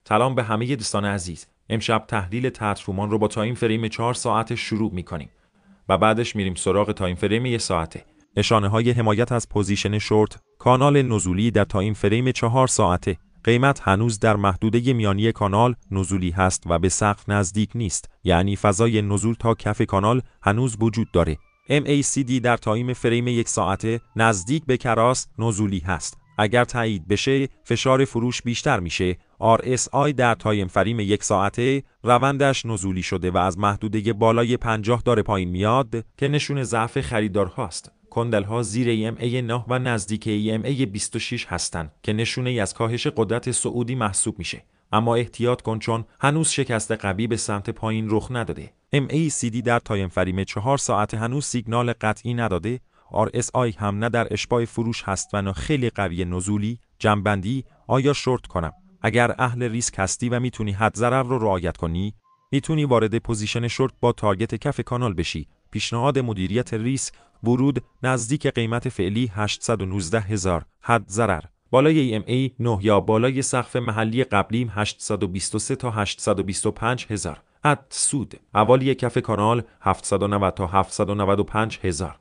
سلام به همه دوستان عزیز. امشب تحلیل تترومان رو با تایم فریم 4 ساعت شروع می‌کنیم و بعدش میریم سراغ تایم فریم 1 ساعته. نشانه های حمایت از پوزیشن شورت، کانال نزولی در تایم فریم 4 ساعته. قیمت هنوز در محدوده میانی کانال نزولی هست و به سقف نزدیک نیست، یعنی فضای نزول تا کف کانال هنوز وجود داره. MACD در تایم فریم 1 ساعته نزدیک به کراس نزولی هست. اگر تایید بشه فشار فروش بیشتر میشه. RSI در تایم فریم 1 ساعته روندش نزولی شده و از محدوده بالای 50 داره پایین میاد که نشون ضعف خریدارهاست. کندل‌ها زیر EMA 9 و نزدیک EMA 26 هستن که نشونه ای از کاهش قدرت صعودی محسوب میشه. اما احتیاط کن چون هنوز شکست قوی به سمت پایین رخ نداده. MACD در تایم فریم 4 ساعته هنوز سیگنال قطعی نداده. RSI هم نه در اشباع فروش هست و نه خیلی قوی نزولی. جنبندی: آیا شورت کنم؟ اگر اهل ریسک هستی و میتونی حد ضرر رو رعایت کنی، میتونی وارد پوزیشن شورت با تارگت کف کانال بشی. پیشنهاد مدیریت ریسک: ورود نزدیک قیمت فعلی 819,000. حد ضرر: بالای EMA 9 یا بالای سقف محلی قبلیم 823 تا 825,000. حد سود: حوالی کف کانال 790 تا 795,000.